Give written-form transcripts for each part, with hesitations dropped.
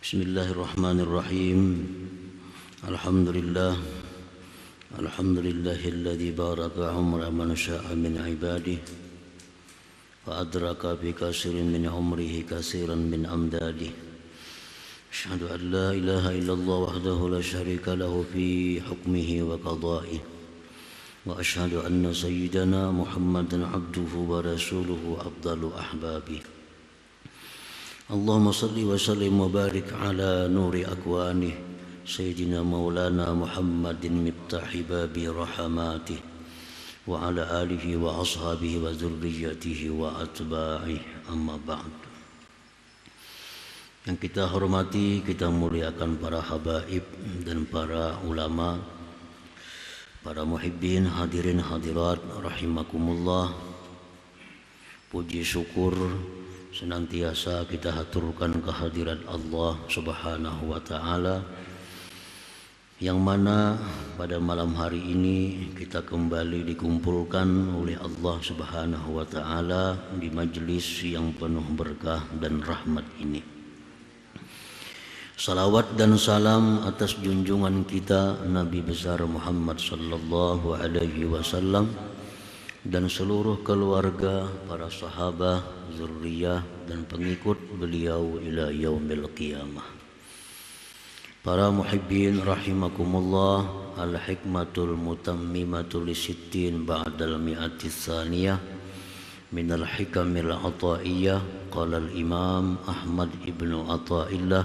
Bismillahirrahmanirrahim. Alhamdulillah. Alhamdulillahilladzi baraka umra man syaa min ibadihi wa adraka bi katsirin min umrihi katsiran min amdadihi. Asyhadu an la ilaha illallah wahdahu la syarika lahu fi hukmihi wa qada'ihi. Wa asyhadu anna sayyidana Muhammadan abduhu wa rasuluhu afdalu ahbabihi. Allahumma salli wa sallim wa barik ala nuri akwani Sayyidina Maulana Muhammadin miftahi babi rahamatih wa ala alihi wa ashabihi wa zurriyatihi wa atba'ihi, amma ba'd. Yang kita hormati, kita muliakan para habaib dan para ulama, para muhibbin, hadirin hadirat rahimakumullah. Puji syukur senantiasa kita haturkan kehadirat Allah Subhanahu wa ta'ala, yang mana pada malam hari ini kita kembali dikumpulkan oleh Allah Subhanahu wa ta'ala di majlis yang penuh berkah dan rahmat ini. Salawat dan salam atas junjungan kita Nabi besar Muhammad sallallahu alaihi wasallam dan seluruh keluarga, para sahabat, zurriyah dan pengikut beliau ila yaumil qiyamah. Para muhibbin rahimakumullah, al-hikmatul mutammimatul lisittin ba'dal mi'ati tsaniyah minal hikamil ataiyah. Qala al-imam Ahmad ibnu Athaillah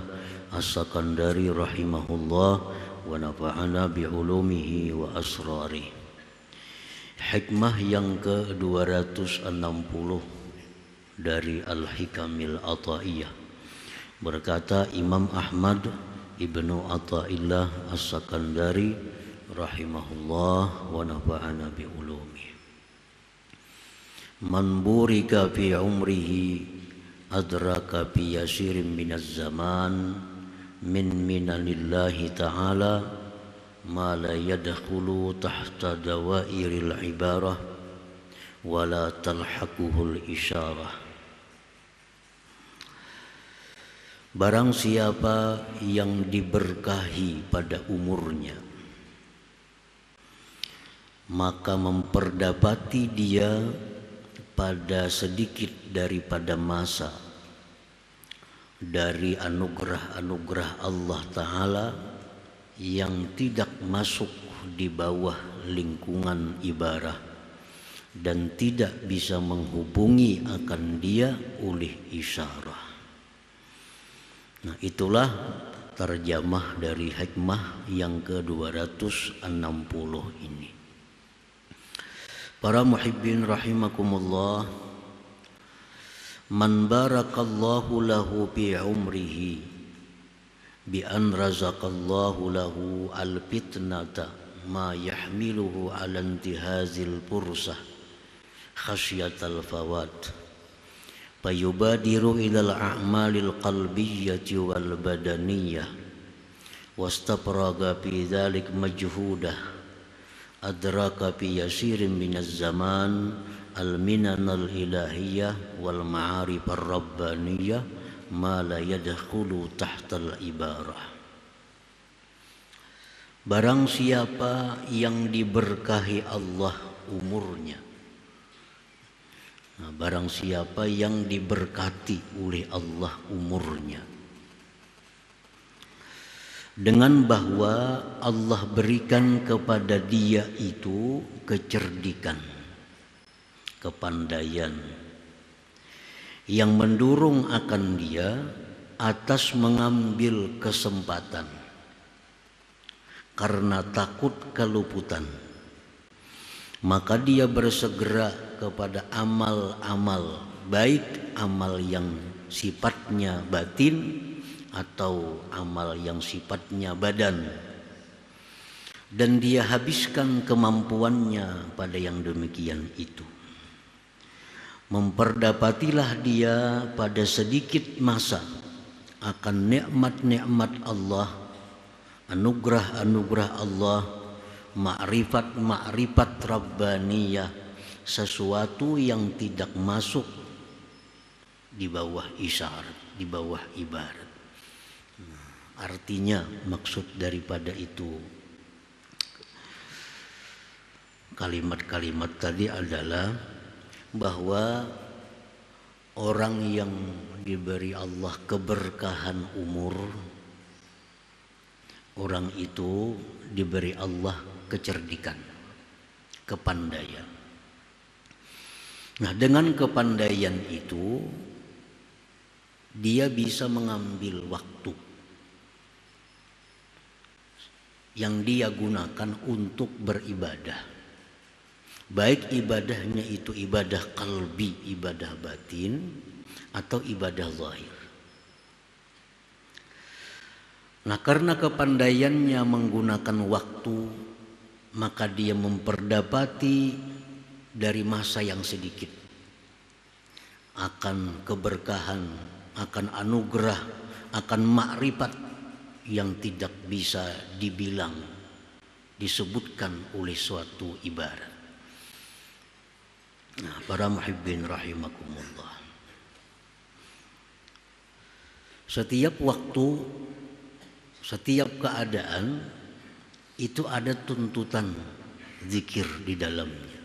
as-Sakandari rahimahullah wa nafa'ana bi'ulumihi wa asrarihi. Hikmah yang ke-260 dari Al-Hikamil Athaiyah. Berkata Imam Ahmad ibnu Athaillah as-Sakandari rahimahullah wa nafa'ana bi ulumi. Man burika fi umrihi adraka bi yasirin minaz zaman min minanillahi ta'ala ma la yadkhulu tahta dawairil ibarah wa la talhaquhul isyarah. Barang siapa yang diberkahi pada umurnya, maka memperdapati dia pada sedikit daripada masa dari anugerah-anugerah Allah Ta'ala yang tidak masuk di bawah lingkungan ibarah dan tidak bisa menghubungi akan dia oleh isyarah. Nah, itulah terjemah dari hikmah yang ke-260 ini. Para muhibbin rahimakumullah, man barakallahu lahu bi umrihi bi an razaqallahu lahu al-fitnata ma yahmiluhu ala intihazil fursah khasyatal fawat fayubadiru ilal a'malil qalbiyyati wal badaniyah wastapraga fi dhalik majhudah adraka fi yasirin minaz zaman al-minanal ilahiyah wal ma'arifar rabbaniyah ma la yadkhulu tahtal ibarah. Barang siapa yang diberkahi Allah umurnya, nah, barang siapa yang diberkati oleh Allah umurnya, dengan bahwa Allah berikan kepada dia itu kecerdikan, kepandaian yang mendorong akan dia atas mengambil kesempatan karena takut keluputan, maka dia bersegera kepada amal-amal baik, amal yang sifatnya batin atau amal yang sifatnya badan, dan dia habiskan kemampuannya pada yang demikian itu. Memperdapatilah dia pada sedikit masa akan nikmat-nikmat Allah, anugerah-anugerah Allah, ma'rifat rabbaniyah, sesuatu yang tidak masuk di bawah isyarat, di bawah ibarat. Artinya maksud daripada itu kalimat-kalimat tadi adalah bahwa orang yang diberi Allah keberkahan umur, orang itu diberi Allah kecerdikan, kepandaian. Nah, dengan kepandaian itu dia bisa mengambil waktu yang dia gunakan untuk beribadah. Baik ibadahnya itu ibadah qalbi, ibadah batin, atau ibadah zahir. Nah, karena kepandaiannya menggunakan waktu, maka dia memperdapati dari masa yang sedikit akan keberkahan, akan anugerah, akan makrifat yang tidak bisa dibilang, disebutkan oleh suatu ibarat. Nah, para muhibbin rahimakumullah, setiap waktu, setiap keadaan itu ada tuntutan zikir di dalamnya.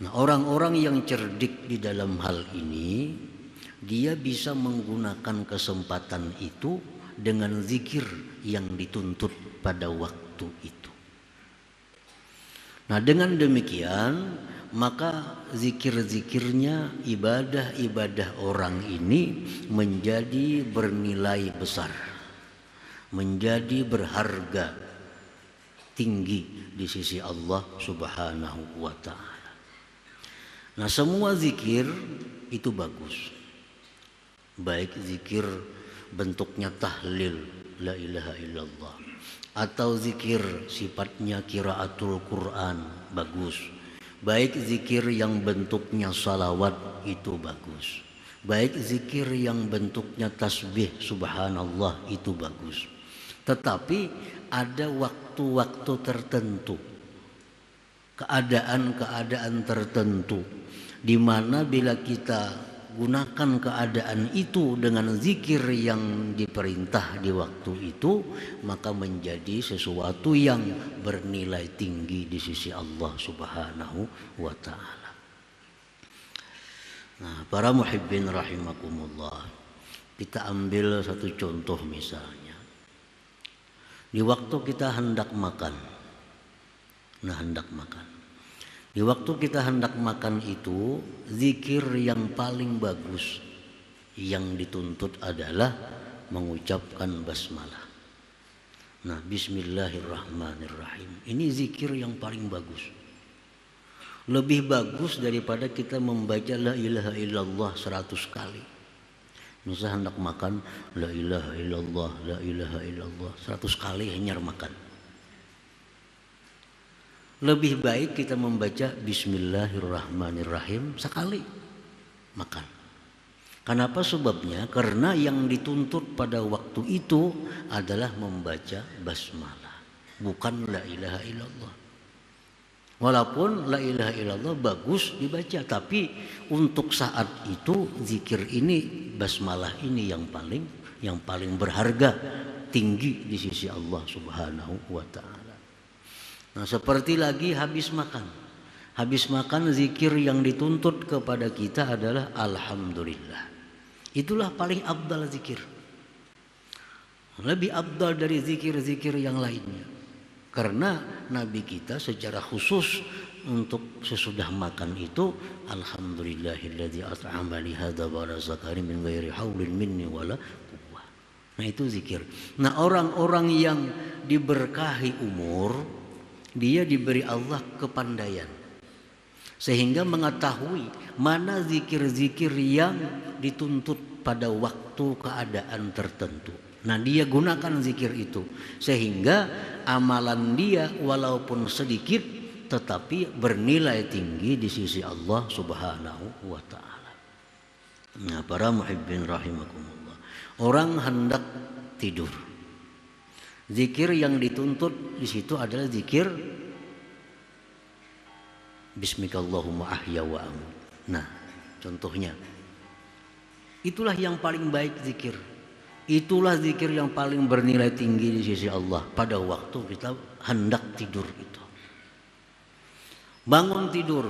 Nah, orang-orang yang cerdik di dalam hal ini, dia bisa menggunakan kesempatan itu dengan zikir yang dituntut pada waktu itu. Nah, dengan demikian maka zikir-zikirnya, ibadah-ibadah orang ini menjadi bernilai besar, menjadi berharga tinggi di sisi Allah Subhanahu wa ta'ala. Nah, semua zikir itu bagus, baik zikir bentuknya tahlil la ilaha illallah, atau zikir sifatnya qiraatul Quran, bagus. Baik zikir yang bentuknya salawat itu bagus. Baik zikir yang bentuknya tasbih subhanallah itu bagus. Tetapi ada waktu-waktu tertentu, keadaan-keadaan tertentu, di mana bila kita gunakan keadaan itu dengan zikir yang diperintah di waktu itu, maka menjadi sesuatu yang bernilai tinggi di sisi Allah Subhanahu wa ta'ala. Nah, para muhibbin rahimakumullah, kita ambil satu contoh misalnya. Di waktu kita hendak makan. Nah, hendak makan. Di waktu kita hendak makan itu, zikir yang paling bagus yang dituntut adalah mengucapkan basmalah. Nah, bismillahirrahmanirrahim. Ini zikir yang paling bagus. Lebih bagus daripada kita membaca la ilaha illallah 100 kali. Misalnya hendak makan, la ilaha illallah, la ilaha illallah 100 kali hanya makan. Lebih baik kita membaca bismillahirrahmanirrahim sekali makan. Kenapa sebabnya? Karena yang dituntut pada waktu itu adalah membaca basmalah, bukan la ilaha illallah. Walaupun la ilaha illallah bagus dibaca, tapi untuk saat itu zikir ini, basmalah ini yang paling berharga tinggi di sisi Allah Subhanahu wa ta'ala. Nah, seperti lagi habis makan. Habis makan zikir yang dituntut kepada kita adalah alhamdulillah. Itulah paling afdal zikir. Lebih afdal dari zikir-zikir yang lainnya. Karena Nabi kita secara khusus untuk sesudah makan itu, alhamdulillahilladzi at'ama li hadza wa razaqani min ghairi haulin minni wala quwwah. Nah, itu zikir. Nah, orang-orang yang diberkahi umur, dia diberi Allah kepandaian sehingga mengetahui mana zikir-zikir yang dituntut pada waktu keadaan tertentu. Nah, dia gunakan zikir itu sehingga amalan dia walaupun sedikit tetapi bernilai tinggi di sisi Allah Subhanahu wa ta'ala. Nah, para muhibbin rahimakumullah, orang hendak tidur, zikir yang dituntut di situ adalah zikir bismikallahumma ahya wa amut. Nah, contohnya itulah yang paling baik zikir. Itulah zikir yang paling bernilai tinggi di sisi Allah pada waktu kita hendak tidur itu. Bangun tidur,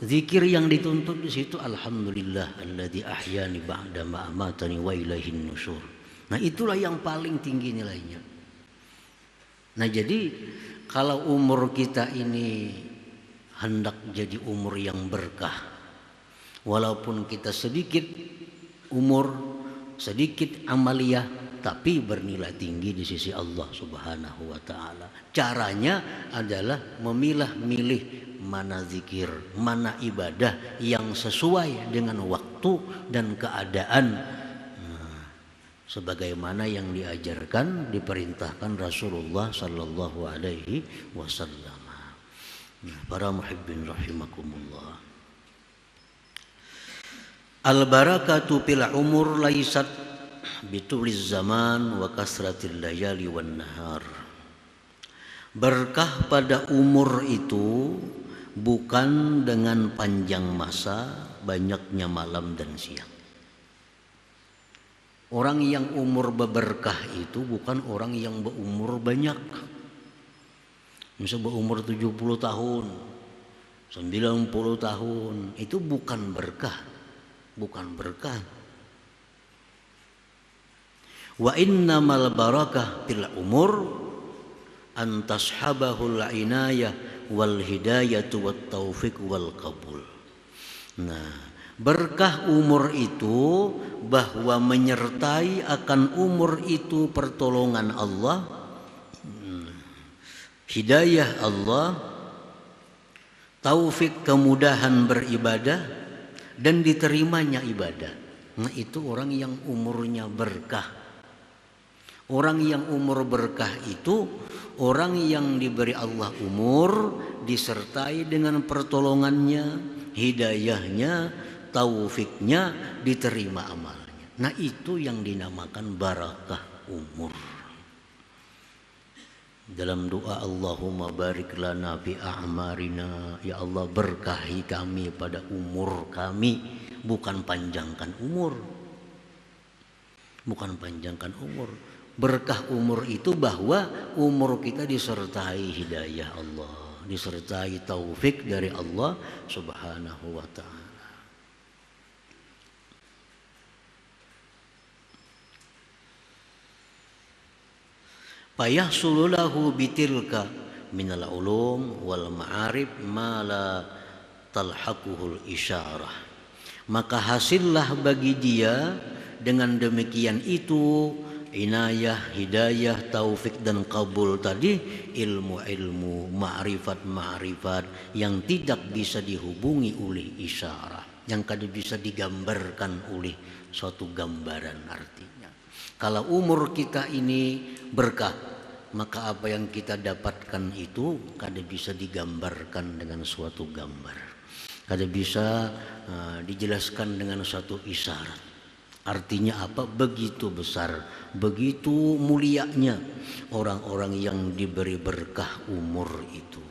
zikir yang dituntut di situ alhamdulillah alladzi ahyani ba'da ma amatani wa ilaihin nusyur. Nah, itulah yang paling tinggi nilainya. Nah, jadi kalau umur kita ini hendak jadi umur yang berkah, walaupun kita sedikit umur, sedikit amaliyah, tapi bernilai tinggi di sisi Allah Subhanahu wa ta'ala. Caranya adalah memilah-milih mana zikir, mana ibadah yang sesuai dengan waktu dan keadaan, sebagaimana yang diajarkan, diperintahkan Rasulullah sallallahu alaihi wasallam. Para muhibbin rahimakumullah. Al-barakatu fil umur laisat bituliz zaman wa kasratil layali wan nahar. Berkah pada umur itu bukan dengan panjang masa, banyaknya malam dan siang. Orang yang umur berberkah itu bukan orang yang berumur banyak. Misalnya berumur 70 tahun, 90 tahun, itu bukan berkah. Bukan berkah. Wa innamal barakah fil umur an tashabahul inayah wal hidayatu wat taufiq wal qabul. Nah, berkah umur itu bahwa menyertai akan umur itu pertolongan Allah, hidayah Allah, taufik kemudahan beribadah, dan diterimanya ibadah. Nah, itu orang yang umurnya berkah. Orang yang umur berkah itu orang yang diberi Allah umur, disertai dengan pertolongannya, hidayahnya, taufiknya, diterima amalnya. Nah, itu yang dinamakan barakah umur. Dalam doa Allahumma barik lana fi a'marina, ya Allah berkahi kami pada umur kami, bukan panjangkan umur. Bukan panjangkan umur. Berkah umur itu bahwa umur kita disertai hidayah Allah, disertai taufik dari Allah Subhanahu wa ta'ala. Fayahsulu lahu bitilka minal ulum wal ma'arif ma la talhaquhul isyarah. Maka hasillah bagi dia dengan demikian itu inayah, hidayah, taufik dan kabul tadi, ilmu-ilmu, ma'rifat-ma'rifat yang tidak bisa dihubungi oleh isyarah, yang kada bisa digambarkan oleh suatu gambaran. Artinya kalau umur kita ini berkah, maka apa yang kita dapatkan itu kada bisa digambarkan dengan suatu gambar, kada bisa dijelaskan dengan suatu isyarat. Artinya apa? Begitu besar, begitu mulianya orang-orang yang diberi berkah umur itu.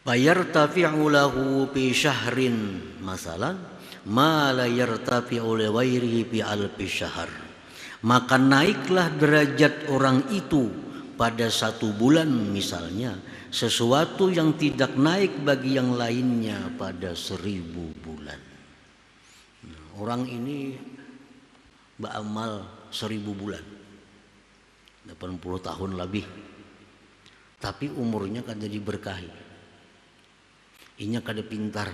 Fayartafi'u lahu fi syahrin masalan ma la yartafi'u li ghairihi fi alfi syahr. Maka naiklah derajat orang itu pada satu bulan misalnya, sesuatu yang tidak naik bagi yang lainnya pada 1000 bulan. Nah, orang ini beramal 1000 bulan, 80 tahun lebih, tapi umurnya kan jadi berkahi. Inya kada pintar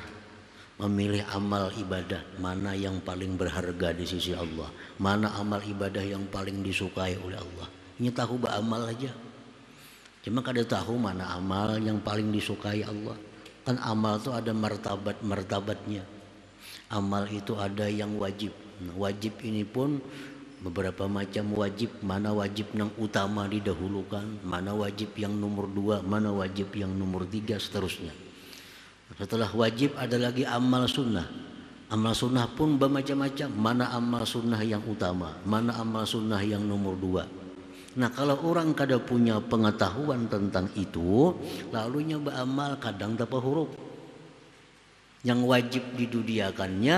memilih amal ibadah mana yang paling berharga di sisi Allah, mana amal ibadah yang paling disukai oleh Allah. Inya tahu beramal aja, cuma kada tahu mana amal yang paling disukai Allah. Kan amal itu ada martabat-martabatnya. Amal itu ada yang wajib. Nah, wajib ini pun beberapa macam wajib. Mana wajib yang utama didahulukan, mana wajib yang nomor 2, mana wajib yang nomor 3, seterusnya. Setelah wajib ada lagi amal sunnah. Amal sunnah pun bermacam-macam. Mana amal sunnah yang utama, mana amal sunnah yang nomor 2. Nah, kalau orang kada punya pengetahuan tentang itu, lalunya beramal kadang dapat huruf. Yang wajib diduniakannya,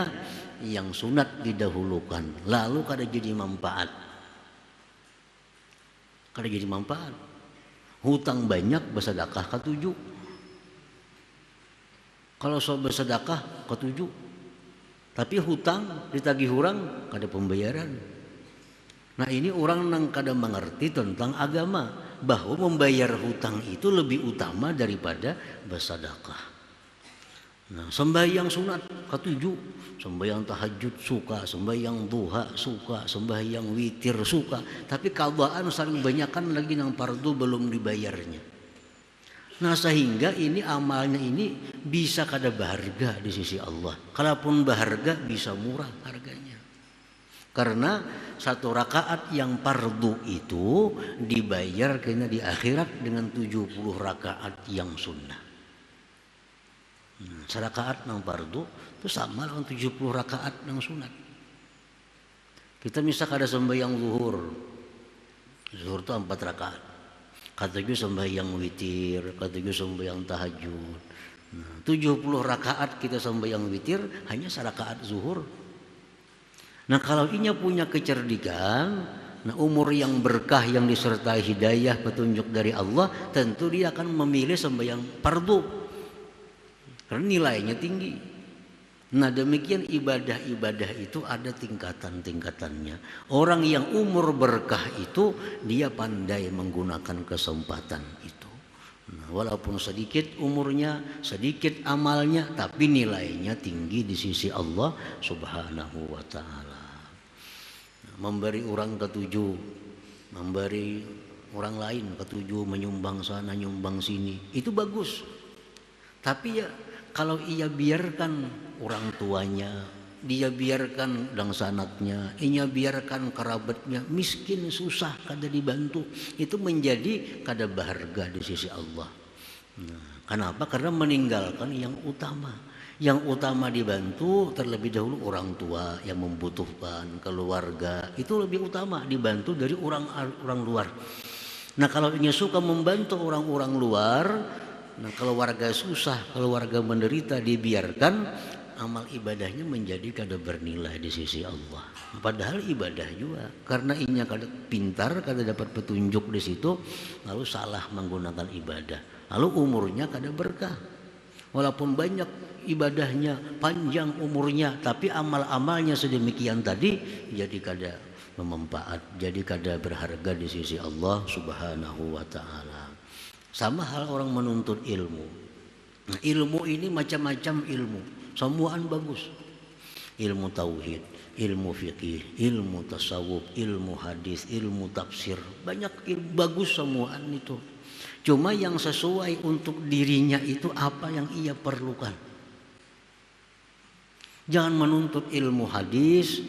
yang sunat didahulukan. Lalu kada jadi manfaat. Kada jadi manfaat. Hutang banyak bersedekah ketujuh. Kalau soal bersedekah ketujuh. Tapi hutang ditagih orang kada pembayaran. Nah ini orang yang kada mengerti tentang agama, bahwa membayar hutang itu lebih utama daripada bersedekah. Nah sembahyang sunat ketujuh, sembahyang tahajud suka, sembahyang duha suka, sembahyang witir suka. Tapi qadaan saling banyakan lagi yang fardu belum dibayarnya. Nah sehingga ini amalnya ini bisa kada berharga di sisi Allah. Kalaupun berharga bisa murah harganya. Karena satu rakaat yang fardu itu dibayar kena di akhirat dengan 70 rakaat yang sunnah. Serakaat yang fardu itu sama dengan 70 rakaat yang sunat. Kita misalkan ada sembahyang zuhur. Zuhur itu 4 rakaat. Kata juga sembahyang witir, kata juga sembahyang tahajud. 70 rakaat kita sembahyang witir hanya serakaat zuhur. Nah kalau inya punya kecerdikan, nah umur yang berkah yang disertai hidayah petunjuk dari Allah, tentu dia akan memilih sembahyang fardu karena nilainya tinggi. Nah demikian ibadah-ibadah itu ada tingkatan-tingkatannya. Orang yang umur berkah itu dia pandai menggunakan kesempatan itu. Nah, walaupun sedikit umurnya, sedikit amalnya, tapi nilainya tinggi di sisi Allah Subhanahu wa ta'ala. Memberi orang ketujuh, memberi orang lain ketujuh, menyumbang sana nyumbang sini, itu bagus. Tapi ya kalau ia biarkan orang tuanya, dia biarkan dang sanatnya, ia biarkan kerabatnya miskin susah kada dibantu, itu menjadi kada berharga di sisi Allah. Nah, kenapa? Karena meninggalkan yang utama. Yang utama dibantu terlebih dahulu orang tua yang membutuhkan, keluarga itu lebih utama dibantu dari orang luar. Nah kalau ingin suka membantu orang-orang luar, nah kalau warga susah, kalau warga menderita dibiarkan, amal ibadahnya menjadi kada bernilai di sisi Allah. Padahal ibadah juga, karena inya kada pintar, kada dapat petunjuk di situ, lalu salah menggunakan ibadah, lalu umurnya kada berkah. Walaupun banyak ibadahnya, panjang umurnya, tapi amal-amalnya sedemikian tadi jadi kada bermanfaat, jadi kada berharga di sisi Allah Subhanahu wa ta'ala. Sama hal orang menuntut ilmu. Nah, ilmu ini macam-macam ilmu, semuaan bagus. Ilmu tauhid, ilmu fikih, ilmu tasawuf, ilmu hadis, ilmu tafsir, banyak ilmu bagus semuaan itu. Cuma yang sesuai untuk dirinya itu apa yang ia perlukan. Jangan menuntut ilmu hadis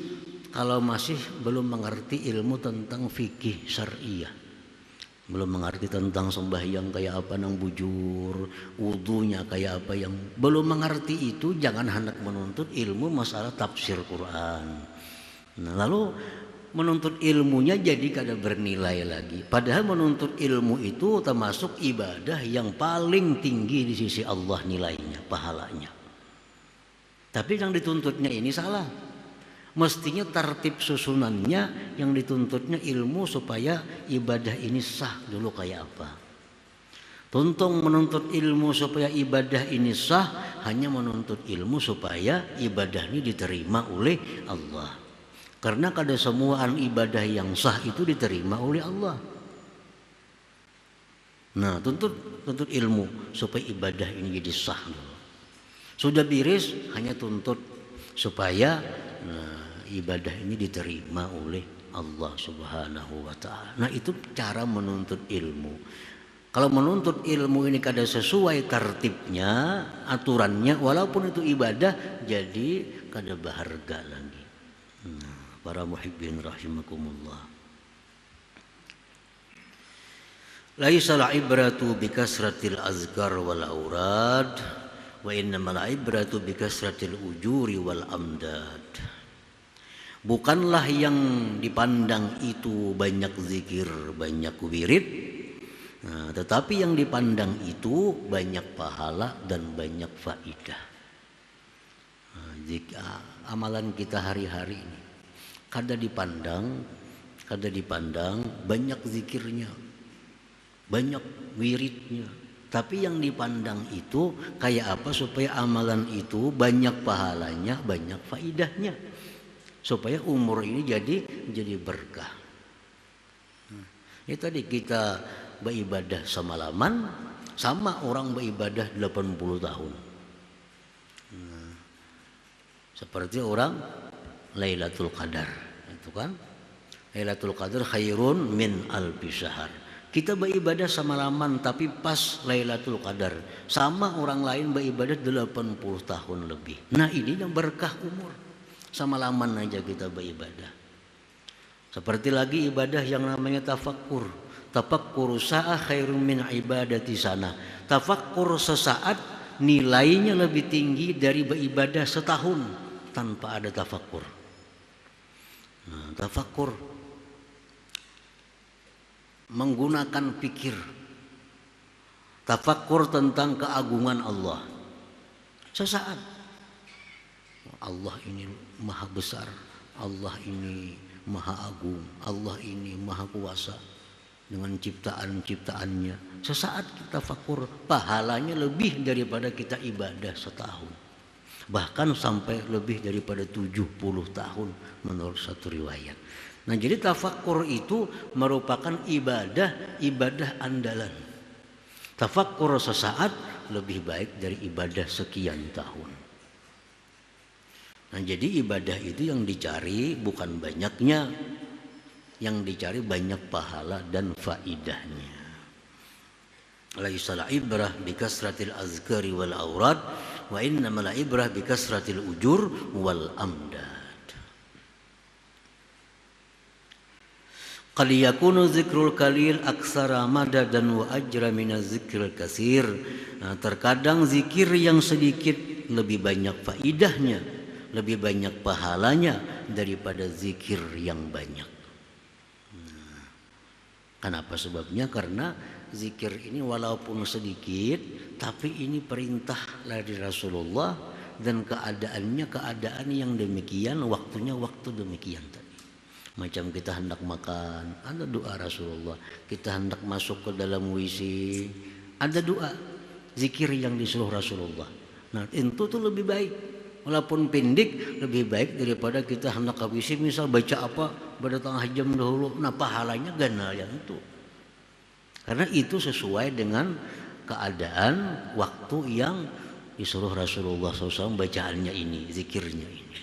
kalau masih belum mengerti ilmu tentang fikih syariah. Belum mengerti tentang sembahyang kayak apa nang bujur, wudunya kayak apa, yang belum mengerti itu jangan hendak menuntut ilmu masalah tafsir Quran. Nah, lalu menuntut ilmunya jadi kada bernilai lagi. Padahal menuntut ilmu itu termasuk ibadah yang paling tinggi di sisi Allah nilainya, pahalanya. Tapi yang dituntutnya ini salah. Mestinya tertib susunannya yang dituntutnya ilmu supaya ibadah ini sah dulu kayak apa. Tuntung menuntut ilmu supaya ibadah ini sah, hanya menuntut ilmu supaya ibadah ini diterima oleh Allah. Karena kada semua ibadah yang sah itu diterima oleh Allah. Nah, tuntut ilmu supaya ibadah ini jadi sah dulu. Sudah biris hanya tuntut supaya ibadah ini diterima oleh Allah Subhanahu wa ta'ala. Nah, itu cara menuntut ilmu. Kalau menuntut ilmu ini kada sesuai tertibnya, aturannya, walaupun itu ibadah, jadi kada berharga lagi. Para muhibbin rahimakumullah. Laisal ibratu bikasratil azkar wal aurad, wa innamal ibratu bikasratil ujuri wal amdad. Bukanlah yang dipandang itu banyak zikir, banyak wirid, tetapi yang dipandang itu banyak pahala dan banyak faidah. amalan kita hari-hari ini. Kada dipandang banyak zikirnya, banyak wiridnya. Tapi yang dipandang itu kayak apa supaya amalan itu banyak pahalanya, banyak faidahnya. Supaya umur ini jadi berkah. Ya tadi kita beribadah semalaman sama orang beribadah 80 tahun. Seperti orang Lailatul Qadar, itu kan? Lailatul Qadar khairun min alfi syahr. Kita beribadah semalaman tapi pas Lailatul Qadar sama orang lain beribadah 80 tahun lebih. Nah, ini yang berkah umur. Semalaman aja kita beribadah. Seperti lagi ibadah yang namanya tafakkur. Tafakkur sa'ah khairun min ibadati sana. Tafakkur sesaat nilainya lebih tinggi dari beribadah setahun tanpa ada tafakkur. Nah, tafakkur menggunakan pikir. Tafakkur tentang keagungan Allah. Sesaat. Allah ini maha besar. Allah ini maha agung. Allah ini maha kuasa. Dengan ciptaan-ciptaannya. Sesaat kita tafakkur, pahalanya lebih daripada kita ibadah setahun. Bahkan sampai lebih daripada 70 tahun menurut satu riwayat. Nah, jadi tafakkur itu merupakan ibadah andalan. Tafakkur sesaat lebih baik dari ibadah sekian tahun. Nah, jadi ibadah itu yang dicari bukan banyaknya, yang dicari banyak pahala dan faidahnya. Laisal ibrah bikasratil azkari wal aurad wa innamal ibrah bikasratil ujur wal amdad. Qad yakunu zikrul qalil aksara madadan wa ajra minaz zikril katsir. Nah, terkadang zikir yang sedikit lebih banyak faidahnya, lebih banyak pahalanya daripada zikir yang banyak. Kenapa sebabnya? Karena zikir ini walaupun sedikit, tapi ini perintah dari Rasulullah dan keadaannya keadaan yang demikian, waktunya waktu demikian tadi. Macam kita hendak makan, ada doa Rasulullah. Kita hendak masuk ke dalam WC, ada doa, zikir yang disuruh Rasulullah. Nah, itu tuh lebih baik. Walaupun pendek lebih baik daripada kita hendak ke WC misal baca apa pada tengah jam dahulu. Nah, pahalanya ganal yang itu. Karena itu sesuai dengan keadaan waktu yang disuruh Rasulullah SAW bacaannya ini, zikirnya ini.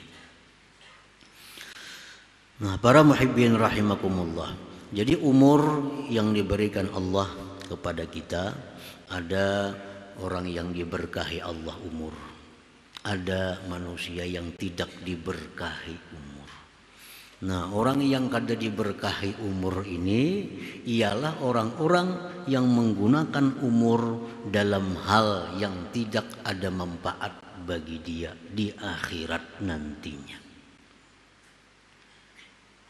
Nah, para muhibbin rahimakumullah. Jadi umur yang diberikan Allah kepada kita, ada orang yang diberkahi Allah umur. Ada manusia yang tidak diberkahi umur. Nah, orang yang kada diberkahi umur ini ialah orang-orang yang menggunakan umur dalam hal yang tidak ada manfaat bagi dia di akhirat nantinya.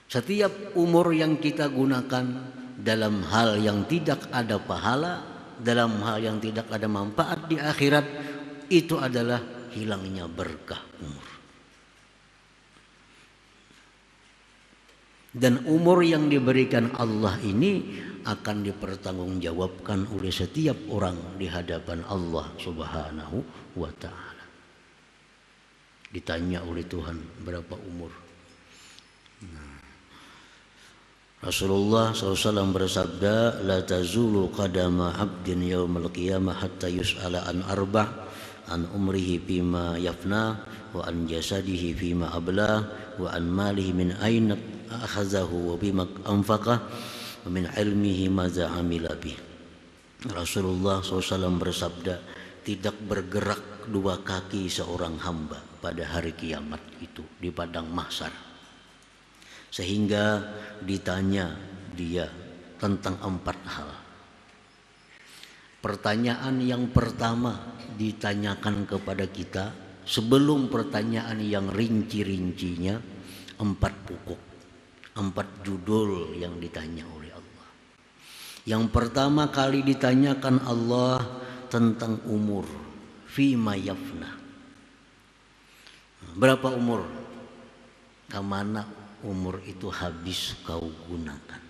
Setiap umur yang kita gunakan dalam hal yang tidak ada pahala, dalam hal yang tidak ada manfaat di akhirat, itu adalah hilangnya berkah umur. Dan umur yang diberikan Allah ini akan dipertanggungjawabkan oleh setiap orang di hadapan Allah Subhanahu wa ta'ala. Ditanya oleh Tuhan berapa umur. Rasulullah SAW bersabda, la tazulu qadama abdin yawmal qiyamah hatta yus'ala an arba' an umrihi fima yafna wa an jasadihi fima abla wa an malihi min aina akhazahu wa bima anfaqah wa min ilmihi maza amila bih. Rasulullah SAW bersabda, tidak bergerak dua kaki seorang hamba pada hari kiamat itu di padang mahsyar sehingga ditanya dia tentang 4 hal. Pertanyaan yang pertama ditanyakan kepada kita sebelum pertanyaan yang rinci-rincinya, 4 pokok, 4 judul yang ditanya oleh Allah. Yang pertama kali ditanyakan Allah tentang umur, fima yafna. Berapa umur? Kemana umur itu habis kau gunakan?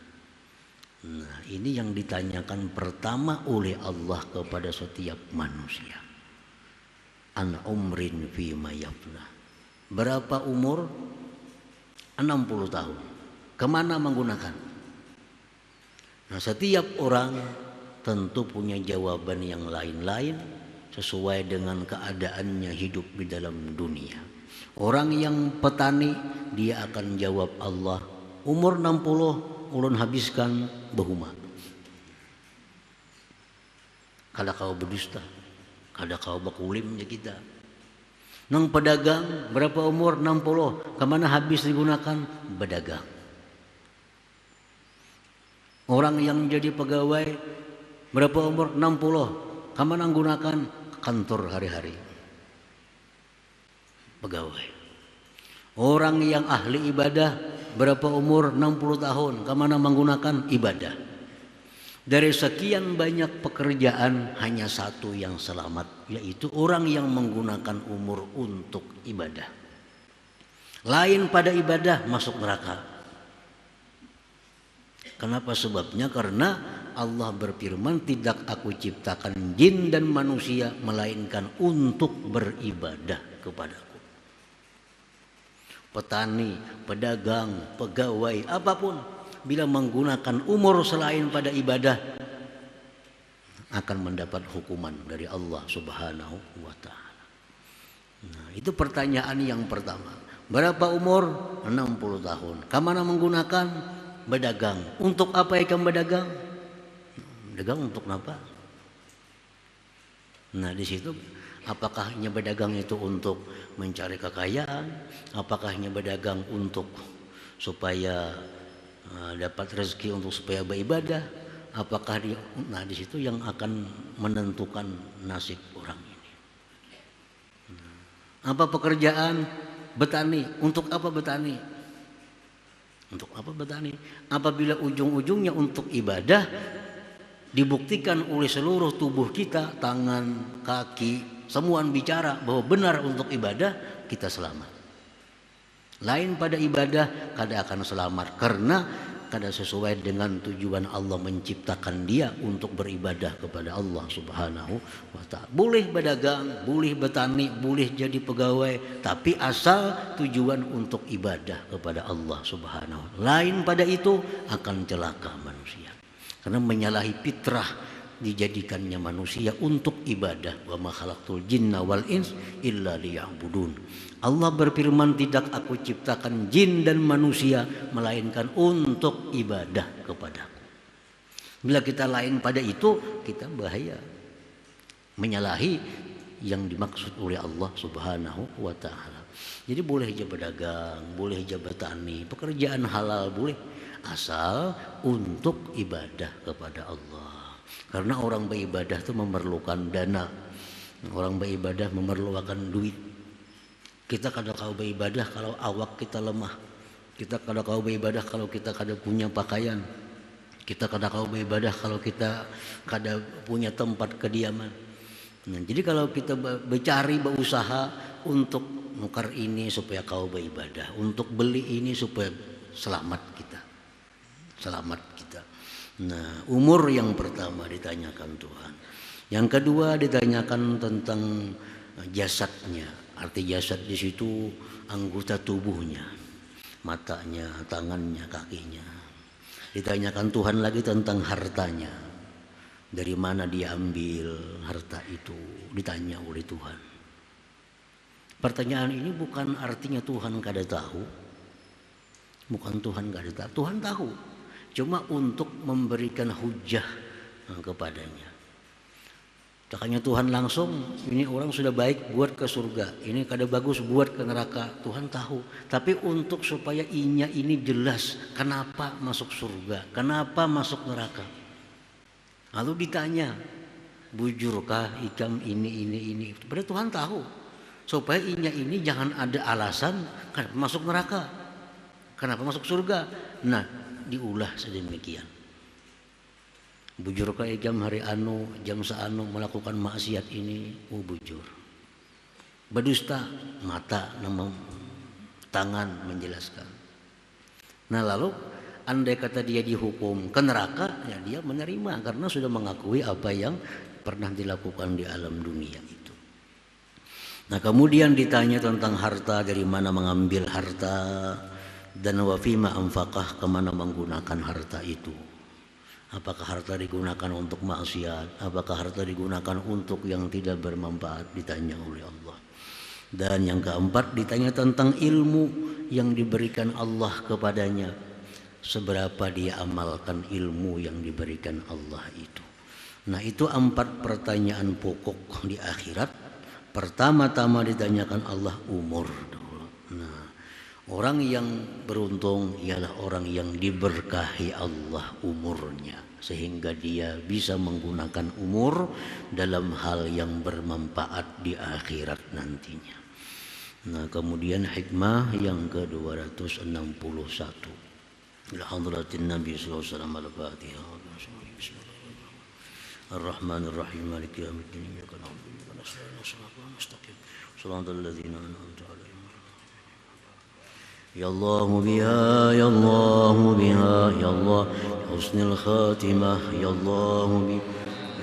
Nah, ini yang ditanyakan pertama oleh Allah kepada setiap manusia. An umrin fima yafna. Berapa umur? 60 tahun. Kemana menggunakan? Nah, setiap orang tentu punya jawaban yang lain-lain sesuai dengan keadaannya hidup di dalam dunia. Orang yang petani, dia akan jawab Allah, umur 60 ulun habiskan behuma. Kada kau berdusta, kada kau bakulim ya kita. Nang pedagang berapa umur? 60. Kemana habis digunakan? Berdagang. Orang yang jadi pegawai berapa umur? 60. Kemana menggunakan? Kantor hari-hari. Pegawai. Orang yang ahli ibadah berapa umur? 60 tahun. Kemana menggunakan? Ibadah. Dari sekian banyak pekerjaan hanya satu yang selamat, yaitu orang yang menggunakan umur untuk ibadah. Lain pada ibadah masuk neraka. Kenapa sebabnya? Karena Allah berfirman, tidak aku ciptakan jin dan manusia melainkan untuk beribadah kepadaku. Petani, pedagang, pegawai, apapun, bila menggunakan umur selain pada ibadah akan mendapat hukuman dari Allah Subhanahu wa ta'ala. Nah, itu pertanyaan yang pertama. Berapa umur? 60 tahun. Kemana menggunakan? Berdagang. Untuk apa ikan berdagang? Berdagang untuk apa? Nah, di situ apakah hanya berdagang itu untuk mencari kekayaan? Apakah hanya berdagang untuk supaya dapat rezeki untuk supaya beribadah? Apakah dia, nah di situ yang akan menentukan nasib orang ini. Apa pekerjaan? Betani. Untuk apa betani? Untuk apa betani? Apabila ujung-ujungnya untuk ibadah, dibuktikan oleh seluruh tubuh kita, tangan, kaki, semua bicara bahwa benar untuk ibadah, kita selamat. Lain pada ibadah kada akan selamat karena kada sesuai dengan tujuan Allah menciptakan dia untuk beribadah kepada Allah Subhanahu wa ta'ala. Boleh berdagang, boleh bertani, boleh jadi pegawai, tapi asal tujuan untuk ibadah kepada Allah Subhanahu wa ta'ala. Lain pada itu akan celaka manusia. Karena menyalahi fitrah dijadikannya manusia untuk ibadah. Wa ma khalaqtul jinna wal ins illa liya'budun. Allah berfirman, tidak aku ciptakan jin dan manusia melainkan untuk ibadah kepadaku. Bila kita lain pada itu, kita bahaya, menyalahi yang dimaksud oleh Allah Subhanahu wa ta'ala. Jadi boleh aja berdagang, boleh aja bertani, pekerjaan halal boleh, asal untuk ibadah kepada Allah. Karena orang beribadah itu memerlukan dana, orang beribadah memerlukan duit. Kita kada kau beribadah kalau awak kita lemah. Kita kada kau beribadah kalau kita kada punya pakaian. Kita kada kau beribadah kalau kita kada punya tempat kediaman. Nah, jadi kalau kita bercari, berusaha untuk nukar ini supaya kau beribadah, untuk beli ini supaya selamat kita. Selamat kita. Nah, umur yang pertama ditanyakan Tuhan. Yang kedua ditanyakan tentang jasadnya. Arti jasad di situ anggota tubuhnya, matanya, tangannya, kakinya. Ditanyakan Tuhan lagi tentang hartanya. Dari mana dia ambil harta itu? Ditanya oleh Tuhan. Pertanyaan ini bukan artinya Tuhan kada tahu. Bukan Tuhan kada tahu. Tuhan tahu. Cuma untuk memberikan hujah kepadanya. Makanya Tuhan langsung, ini orang sudah baik buat ke surga, ini kada bagus buat ke neraka. Tuhan tahu. Tapi untuk supaya inya ini jelas kenapa masuk surga, kenapa masuk neraka. Lalu ditanya, bujurkah ikam ini. Padahal Tuhan tahu. Supaya inya ini jangan ada alasan kenapa masuk neraka, kenapa masuk surga. Nah, diulah sedemikian. Bujur ke jam hari anu, jam seanu melakukan maksiat ini, bujur. berdusta mata, tangan menjelaskan. Nah lalu andai kata dia dihukum ke neraka, ya dia menerima karena sudah mengakui apa yang pernah dilakukan di alam dunia itu. Nah kemudian ditanya tentang harta, dari mana mengambil harta, dan wafima anfaqah, kemana menggunakan harta itu. Apakah harta digunakan untuk maksiat, apakah harta digunakan untuk yang tidak bermanfaat, ditanya oleh Allah. Dan yang keempat ditanya tentang ilmu yang diberikan Allah kepadanya, seberapa dia amalkan ilmu yang diberikan Allah itu. Nah itu 4 pertanyaan pokok di akhirat. Pertama-tama ditanyakan Allah umur dulu. Nah orang yang beruntung ialah orang yang diberkahi Allah umurnya, sehingga dia bisa menggunakan umur dalam hal yang bermanfaat di akhirat nantinya. Nah kemudian hikmah yang ke-261, Alhamdulillahi Nabi sallallahu alaihi wasallam, al-Fatihah. Ar-Rahmanir-Rahim, Maliki yaumiddin, iyyaka na'budu wa iyyaka nasta'in, shiratal mustaqim, shiratal ladzina an'amta 'alaihim. Ya Allah biha, ya Allah biha, ya Allah husnul khatimah, ya Allah biha,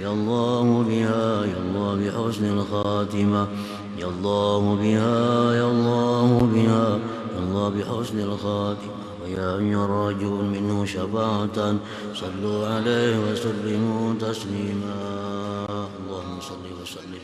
ya Allah biha, ya Allah bihusnil khatimah, ya Allah biha, ya Allah biha, ya Allah bihusnil khatimah. ويا أن يراجون منه شفاعة صلوا عليه وسلموا تسليما اللهم صل وسلم